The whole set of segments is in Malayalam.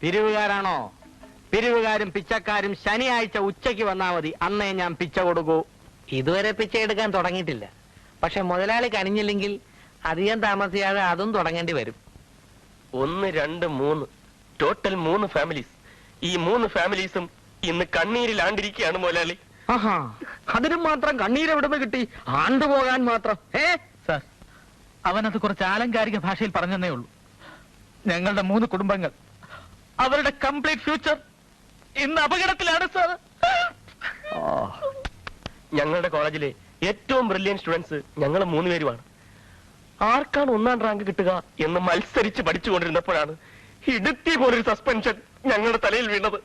പിരിവുകാരാണോ? പിരിവുകാരും പിച്ചക്കാരും ശനിയാഴ്ച ഉച്ചയ്ക്ക് വന്നാൽ മതി, അന്നേ ഞാൻ പിച്ച കൊടുക്കൂ. ഇതുവരെ പിച്ച എടുക്കാൻ തുടങ്ങിയിട്ടില്ല. പക്ഷെ മുതലാളി കനിഞ്ഞില്ലെങ്കിൽ അധികം താമസിയാതെ അതും തുടങ്ങേണ്ടി വരും. 1, 2, 3 ടോട്ടൽ 3 ഫാമിലീസ്. ഈ 3 ഫാമിലീസും ഇന്ന് കണ്ണീരിലാണ്ടിരിക്കുകയാണ് മുതലാളി. ആഹാ, അതിനും മാത്രം കണ്ണീരെവിടുന്ന് കിട്ടി? ആണ്ടുപോകാൻ മാത്രം. സാർ, അവനത് കുറച്ച് ആലങ്കാരിക ഭാഷയിൽ പറഞ്ഞതേ ഉള്ളൂ. ഞങ്ങളുടെ 3 കുടുംബങ്ങൾ, അവരുടെ കംപ്ലീറ്റ് ഫ്യൂച്ചർ ഇന്ന് അപകടത്തിലാണ് സാർ. ഞങ്ങളുടെ കോളേജിലെ ഏറ്റവും ബ്രില്യൻ സ്റ്റുഡൻസ് ഞങ്ങൾ 3 പേരുമാണ്. ആർക്കാണ് 1ാം റാങ്ക് കിട്ടുക എന്ന് മത്സരിച്ച് പഠിച്ചുകൊണ്ടിരുന്നപ്പോഴാണ് ഇടുത്തി പോലൊരു സസ്പെൻഷൻ ഞങ്ങളുടെ തലയിൽ വീണത്.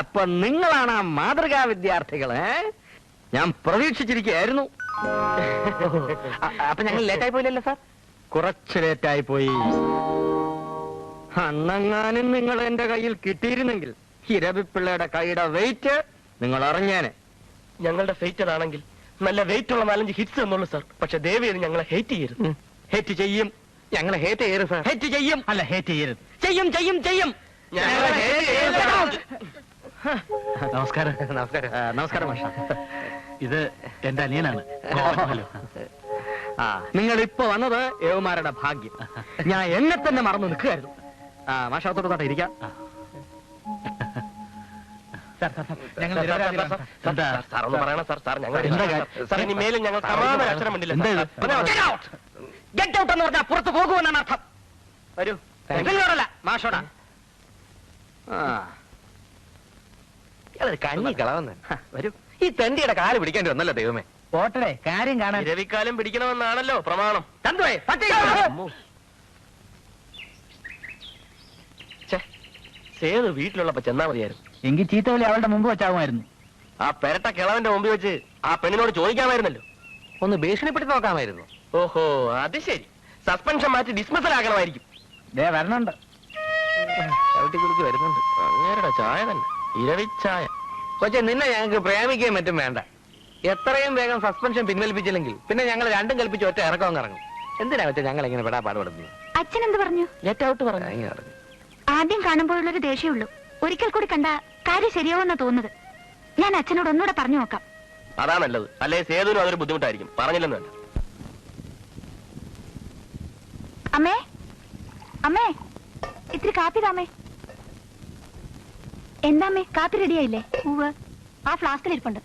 അപ്പൊ നിങ്ങളാണ് ആ മാതൃകാ വിദ്യാർത്ഥികള്? ഞാൻ പ്രതീക്ഷിച്ചിരിക്കുകയായിരുന്നു. അപ്പൊ ഞങ്ങൾ ലേറ്റായി പോയില്ലല്ലോ സാർ? കുറച്ച് ലേറ്റായി പോയി. അന്നെങ്ങാനും നിങ്ങൾ എന്റെ കയ്യിൽ കിട്ടിയിരുന്നെങ്കിൽ ഇരവിപ്പിള്ളയുടെ കൈയുടെ വെയിറ്റ് നിങ്ങൾ അറിഞ്ഞേനെ. ഞങ്ങളുടെ ഫേറ്റർ ആണെങ്കിൽ നല്ല വെയിറ്റ് ഉള്ള 4-5 ഹിറ്റ്സ് എന്നുള്ളൂ സാർ. പക്ഷെ ദേവിയത് ഞങ്ങളെ ഹേറ്റ് ചെയ്യരുത്. ഹേറ്റ് ചെയ്യും, ഞങ്ങളെ ഹേറ്റ് ചെയ്യരുത് സാർ. ഹേറ്റ് ചെയ്യും. അല്ല, ഹേറ്റ് ചെയ്യരുത്. ചെയ്യും ചെയ്യും ചെയ്യും. നമസ്കാരം. നമസ്കാരം. നമസ്കാരം മാഷ. ഇത് എന്റെ അനിയനാണ്. നിങ്ങൾ ഇപ്പൊ വന്നത് ഏവന്മാരുടെ ഭാഗ്യം. ഞാൻ എന്നെ തന്നെ മറന്നു നിൽക്കുകയായിരുന്നു. മാഷത്തോട്ട് ഇരിക്കാം. സാറൊന്ന് പറയണം സാർ. സാർ ഞങ്ങൾ ഇനി മേലും ഞങ്ങൾ അക്ഷരം വേണ്ടില്ല. ഗെറ്റ് ഔട്ട് എന്ന് പറഞ്ഞാൽ പുറത്ത് പോകുമെന്നാണ് അർത്ഥം. വരൂ. നിങ്ങളോടല്ല, മാഷോടാ. കഞ്ഞി കളവന്ന് വരൂ. ഈ തെണ്ടിയുടെ കാല് പിടിക്കേണ്ടി വന്നല്ലോ ദൈവമേ. പോട്ടടെ കാര്യം കാണാൻ. രവിക്കാലം പിടിക്കണമെന്നാണല്ലോ പ്രമാണം. സേതു വീട്ടിലുള്ളപ്പോ ചെന്നാ മതിയായിരുന്നു. എങ്കിൽ ചീത്തവിളി അവളുടെ മുമ്പ് വെച്ചാകുമായിരുന്നു. ആ പെരട്ട കിളവന്റെ മുമ്പിൽ വെച്ച് ആ പെണ്ണിനോട് ചോദിക്കാമായിരുന്നല്ലോ. ഒന്ന് ഭീഷണിപ്പെടുത്തി നോക്കാമായിരുന്നു. ഓഹോ, അത് ശരി. സസ്പെൻഷൻ മാറ്റി ഡിസ്മിസൽ ആകണമായിരിക്കും. വരണുണ്ട്. ചവിട്ടി കുറിച്ച് വരുന്നുണ്ട്. അങ്ങേരുടെ ചായ തന്നെ, ഇരവിച്ചായ. കൊച്ചെ, നിന്നെ ഞങ്ങൾക്ക് പ്രേമിക്കുകയും മറ്റും വേണ്ട. എത്രയും വേഗം സസ്പെൻഷൻ പിൻവലിപ്പിച്ചില്ലെങ്കിൽ പിന്നെ ഞങ്ങൾ രണ്ടും കൽപ്പിച്ച് ഒറ്റ ഇറക്കം ഇറങ്ങും. എന്തിനാ വെച്ചാൽ ഞങ്ങൾ ഇങ്ങനെ പെടാ പാടുപെടുന്നു? അച്ഛൻ എന്ത് പറഞ്ഞു? ലെറ്റ് ഔട്ട് പറഞ്ഞു. ആദ്യം കാണുമ്പോഴുള്ളൊരു ദേഷ്യമുള്ളൂ. ഒരിക്കൽ കൂടി കണ്ട കാര്യം ശരിയാവുമെന്നാ തോന്നുന്നത്. ഞാൻ അച്ഛനോട് ഒന്നുകൂടെ പറഞ്ഞു നോക്കാം. അതാ നല്ലത്. അല്ലെ സേതുവിനും അതൊരു ബുദ്ധിമുട്ടായിരിക്കും. പറഞ്ഞില്ലെന്ന് വേണ്ട. അമ്മേ, അമ്മേ, ഇത്തിരി കാപ്പി താമേ. എന്താമ്മേ, കാപ്പി റെഡിയായില്ലേ? പൂവ് ആ ഫ്ലാസ്കിലിരിപ്പുണ്ട്.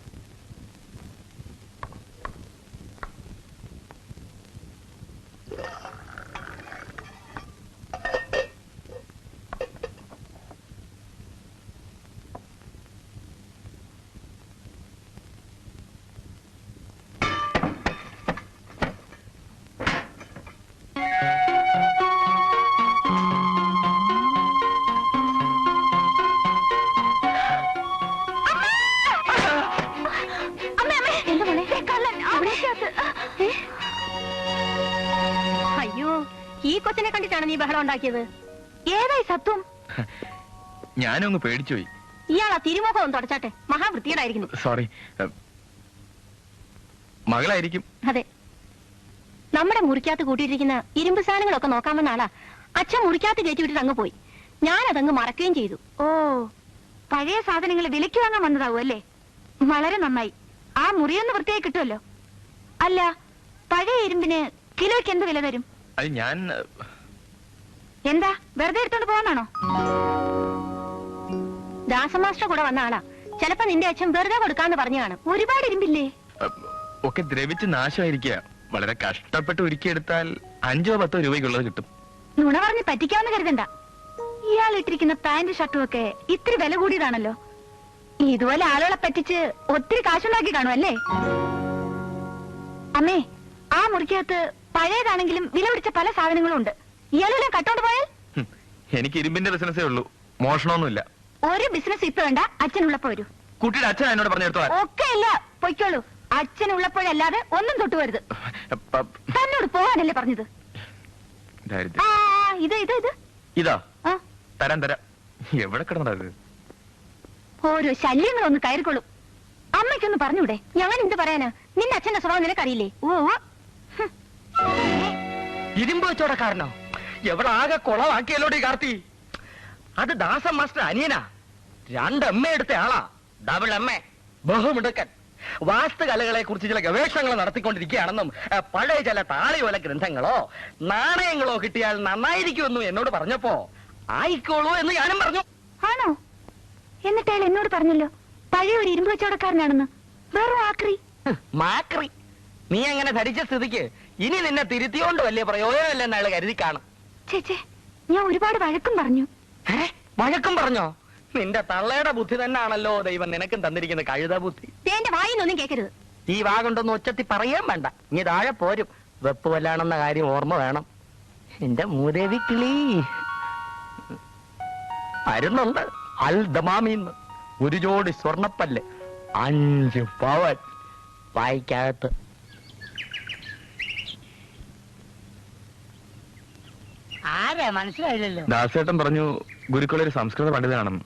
അയ്യോ, ഈ കൊച്ചിനെ കണ്ടിട്ടാണ് നീ ബഹളം ഉണ്ടാക്കിയത്? ഏതായി സത്വം? ഞാനും അങ്ങ് പേടിച്ചുപോയി. ഇയാളാ തിരുമുഖം ഒന്ന് തുടച്ചാട്ടെ. മഹാവൃത്തികേടായിരിക്കുന്നു. സോറി. മകളായിരിക്കും. അതെ, നമ്മുടെ മുറിക്കകത്ത് കൂട്ടിയിട്ടിരിക്കുന്ന ഇരുമ്പ് സാധനങ്ങളൊക്കെ നോക്കാൻ വന്ന ആളാ. അച്ഛൻ മുറിക്കകത്ത് കയറ്റി വിട്ടിട്ട് അങ്ങ് പോയി. ഞാനതങ്ങ് മറക്കുകയും ചെയ്തു. ഓ, പഴയ സാധനങ്ങൾ വിലയ്ക്ക് വാങ്ങാൻ വന്നതാവും അല്ലേ? വളരെ നന്നായി. ആ മുറിയൊന്ന് വൃത്തിയായി കിട്ടുമല്ലോ. അല്ല, പഴയ ഇരുമ്പിന് കിലോയ്ക്ക് എന്ത് വില തരും? അത് ഞാൻ എന്താ വെറുതെ എടുത്തോണ്ട് പോകാനാണോ? ദാസമാസ്റ്റർ കൂടെ വന്ന ആളാ. ചിലപ്പോ നിന്റെ അച്ഛൻ വെറുതെ കൊടുക്കാന്ന് പറഞ്ഞു കാണും. ഒരുപാട് ഇരുമ്പില്ലേ? ഒക്കെ ദ്രവിച്ച് നാശമായിരിക്കുക. വളരെ കഷ്ടപ്പെട്ട് ഒരുക്കിയെടുത്താൽ 5-10 രൂപയ്ക്കുള്ളത് കിട്ടും. നുണ പറഞ്ഞ് പറ്റിക്കാമെന്ന് കരുതണ്ട. ഇയാൾ ഇട്ടിരിക്കുന്ന പാന്റ് ഷർട്ടും ഒക്കെ ഇത്തിരി വില കൂടിയതാണല്ലോ. ഇതുപോലെ ആളുകളെ പറ്റിച്ച് ഒത്തിരി കാശുണ്ടാക്കി കാണും അല്ലേ? അമ്മേ, ആ മുറിക്കകത്ത് പഴയതാണെങ്കിലും വില പിടിച്ച പല സാധനങ്ങളും ഉണ്ട്. ഇയാളെല്ലാം കട്ടോണ്ട് പോയാൽ? എനിക്ക് ഇരുമ്പിന്റെ ബിസിനസ്സേ ഉള്ളൂ, മോഷണമൊന്നുമില്ല. ഒരു ബിസിനസ് ഇപ്പൊ വേണ്ട, അച്ഛനുള്ളപ്പോ വരൂ. കുട്ടിയുടെ അച്ഛൻ എന്നോട് പറഞ്ഞെടുത്തോ? ഒക്കെ ഇല്ല, പൊയ്ക്കോളൂ. അച്ഛനുള്ളപ്പോഴല്ലാതെ ഒന്നും തൊട്ടുവരുത്. തന്നോട് പോവാനല്ലേ പറഞ്ഞത്? ഇതാ തരാൻ തരാം. എവിടെ കിടന്നത്? ഓരോ ശല്യങ്ങളൊന്ന് കയറിക്കൊള്ളും. അമ്മയ്ക്കൊന്ന് പറഞ്ഞൂടെ? ഞാൻ എന്ത് പറയാനാ? നിന്റെ അച്ഛന്റെ സ്വഭാവം നിനക്കറിയില്ലേ? ഓ, ഇരുമ്പ് വെച്ചോടക്കാരനോ? എവിടെ ആകെ കൊളവാക്കിയല്ലോടി കാർത്തി. അത് ദാസൻ മാസ്റ്റർ അനിയനാ, 2 എം എ എടുത്ത ആളാ, ഡബിൾ എം എ, ബഹുമിടുക്കൻ. വാസ്തുകലകളെ കുറിച്ച് ചില ഗവേഷണങ്ങൾ നടത്തിക്കൊണ്ടിരിക്കുകയാണെന്നും പഴയ ചില താളിയോല ഗ്രന്ഥങ്ങളോ നാണയങ്ങളോ കിട്ടിയാൽ നന്നായിരിക്കുമെന്നും എന്നോട് പറഞ്ഞപ്പോ ആയിക്കോളൂ എന്ന് ഞാനും പറഞ്ഞു. ആണോ? എന്നിട്ട് അയാൾ എന്നോട് പറഞ്ഞല്ലോ പഴയ ഒരു ഇരുമ്പ് കച്ചവടക്കാരനാണെന്ന്. വെറും ആക്രി. മാക്രി. നീ അങ്ങനെ ധരിച്ച സ്ഥിതിക്ക് ഇനി നിന്നെ തിരുത്തിയോണ്ട് വലിയ പ്രയോജനമില്ലെന്ന് അയാൾ കരുതി കാണും. ചേച്ചേ, ഞാൻ ഒരുപാട് വഴക്കും പറഞ്ഞു. വഴക്കും പറഞ്ഞോ? നിന്റെ തള്ളയുടെ ബുദ്ധി തന്നെയാണല്ലോ ദൈവം നിനക്കും തന്നിരിക്കുന്ന കഴുത ബുദ്ധി. എന്റെ വായിന്നൊന്നും കേൾക്കരുത്. ഈ വാ കൊണ്ടൊന്നും ഒച്ചത്തി പറയാൻ വേണ്ട. ഇനി താഴെ പോരും. വെപ്പ് വല്ലാണെന്ന കാര്യം ഓർമ്മ വേണം. എന്റെ മൂദേവി കിളി വരുന്നുണ്ട്. അൽ ദമാമിന്ന് ഒരു ജോഡി സ്വർണപ്പല്ല്, 5 പവൻ വായിക്കകത്ത്. ആരാ മനസ്സിലായില്ലല്ലോ. ദാസേട്ടൻ പറഞ്ഞു ഗുരുക്കളൊരു സംസ്കൃത പണ്ഡിതനാണെന്ന്.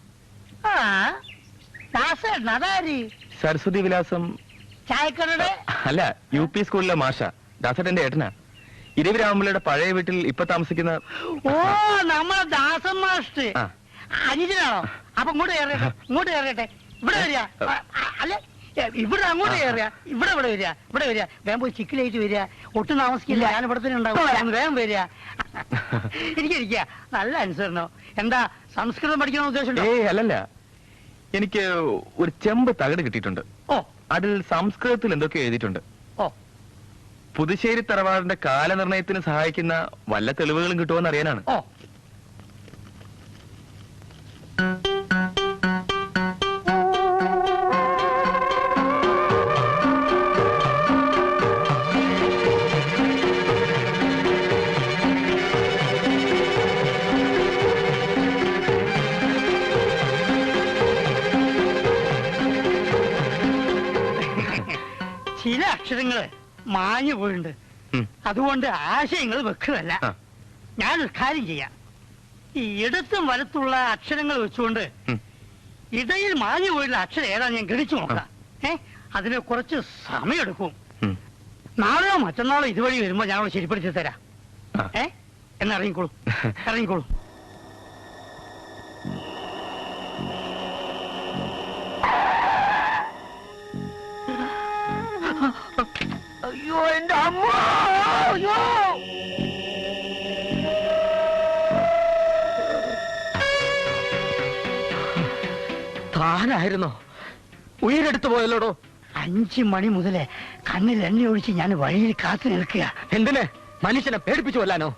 ആ ദാസേട്ടൻ അതാര്? സരസ്വതി വിലാസം ചായക്കടയുടെ അല്ല, UP സ്കൂളിലെ മാഷ. ദാസേട്ടന്റെ ഏട്ടനാ. ഇരവിരാമപിള്ളയുടെ പഴയ വീട്ടിൽ ഇപ്പൊ താമസിക്കുന്ന. ഓ, നമ്മളെ ദാസൻ മാസ്റ്റർ ആ. അനുജനാണോ? അപ്പൊ ഇങ്ങോട്ട് കയറിയട്ടെ, ഇങ്ങോട്ട് കയറിയട്ടെ. ഇവിടെ വരിക. അല്ല, ഇവിടെ അങ്ങോട്ട് കയറുക. ഇവിടെ വരിക, ഇവിടെ വരിക. വേഗം പോയി ചിക്കനായിട്ട് വരിക. ഒട്ടും താമസിക്കില്ല, ഞാൻ ഇവിടെ തന്നെ ഉണ്ടാവും. വേഗം വരിക. എനിക്കിരിക്കുക. നല്ല അനുസരണോ. എന്താ സംസ്കൃതം പഠിക്കണമെന്ന് ഉദ്ദേശം? അല്ലല്ല, എനിക്ക് ഒരു ചെമ്പ് തകട് കിട്ടിയിട്ടുണ്ട്. ഓ, അതിൽ സംസ്കൃതത്തിൽ എന്തൊക്കെ എഴുതിയിട്ടുണ്ട്. ഓ, പുതുശ്ശേരി തറവാടിന്റെ കാലനിർണയത്തിന് സഹായിക്കുന്ന വല്ല തെളിവുകളും കിട്ടുമോന്ന് അറിയാനാണ്. ഓ, ചില അക്ഷരങ്ങള് മാഞ്ഞു പോയിട്ടുണ്ട്. അതുകൊണ്ട് ആശയങ്ങൾ വെക്കുന്നതല്ല. ഞാനൊരു കാര്യം ചെയ്യാം. ഈ ഇടത്തും വലത്തുള്ള അക്ഷരങ്ങൾ വെച്ചുകൊണ്ട് ഇടയിൽ മാഞ്ഞു പോയിട്ടുള്ള അക്ഷരം ഏതാ ഞാൻ ഗണിച്ചു നോക്കാം. അതിന് കുറച്ച് സമയമെടുക്കും. നാളെയോ മറ്റന്നാളോ ഇതുവഴി വരുമ്പോ ഞാൻ ശരിപ്പെടുത്തി തരാം. എന്നാ ഇറങ്ങിക്കോളൂ, ഇറങ്ങിക്കോളൂ. അയ്യോ എന്റെ അമ്മ! അയ്യോ! താനായിരുന്നോ? ഉയരെടുത്തു പോയല്ലോടോ. 5 മണി മുതലേ കണ്ണിൽ എണ്ണ ഒഴിച്ച് ഞാൻ വഴിയിൽ കാത്തു നിൽക്കുക. എന്തിന്? മനുഷ്യനെ പേടിപ്പിച്ചു കൊല്ലാനോ?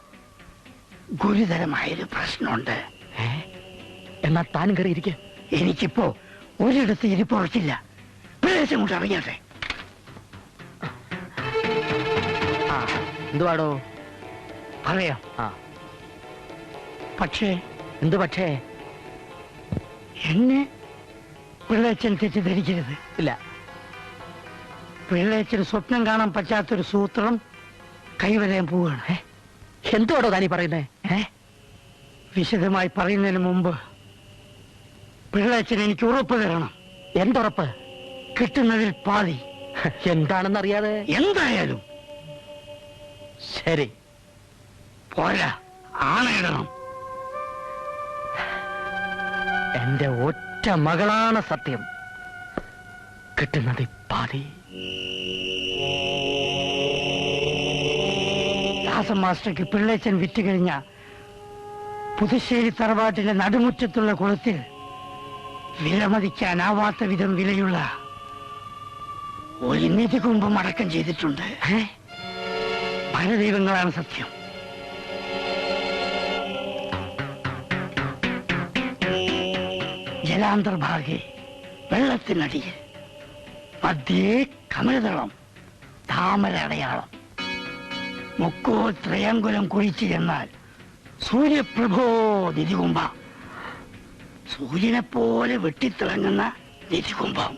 ഗുരുതരമായൊരു പ്രശ്നമുണ്ട്. എന്നാ താനും കയറി ഇരിക്ക. എനിക്കിപ്പോ ഒരിടത്ത് ഇരിപ്പുറച്ചില്ല. പ്രദേശം കൊണ്ട് അറിയാട്ടെ. എന്തുവാടോ? പറയാം. പക്ഷേ എന്തു പക്ഷേ? എന്നെ പിള്ളേച്ചൻ തെറ്റിദ്ധരിക്കരുത്. ഇല്ല. പിള്ളേച്ചന് സ്വപ്നം കാണാൻ പറ്റാത്തൊരു സൂത്രം കൈവരാൻ പോവുകയാണ്. എന്തുവാടോ താനീ പറയുന്നേ? വിശദമായി പറയുന്നതിന് മുമ്പ് പിള്ളേച്ചൻ എനിക്ക് ഉറപ്പ് തരണം. എന്തുറപ്പ്? കിട്ടുന്നതിൽ പാതി. എന്താണെന്നറിയാതെ? എന്തായാലും ശരി. പോരാ, ആണയിടണം. എന്റെ ഒറ്റ മകളാണ് സത്യം. കിട്ടുന്നത് പാതി. ദാസൻ മാസ്റ്റർക്ക് പിള്ളേച്ചൻ വിറ്റ് കഴിഞ്ഞ പുതുശ്ശേരി തറവാട്ടിലെ നടുമുറ്റത്തുള്ള കുളത്തിൽ വിലമതിക്കാനാവാത്ത വിധം വിലയുള്ള ഒരു നിധി കുംഭം അടക്കം ചെയ്തിട്ടുണ്ട്. പരദൈവങ്ങളാണ് സത്യം. ജലാന്തർഭാഗെ വെള്ളത്തിനടിയിൽ മധ്യേ കമലതളം, താമര അടയാളം. മുക്കോ ത്രയങ്കുലം കുഴിച്ചു ചെന്നാൽ സൂര്യപ്രഭോ നിധികുംഭ. സൂര്യനെ പോലെ വെട്ടിത്തിളങ്ങുന്ന നിധികുംഭം.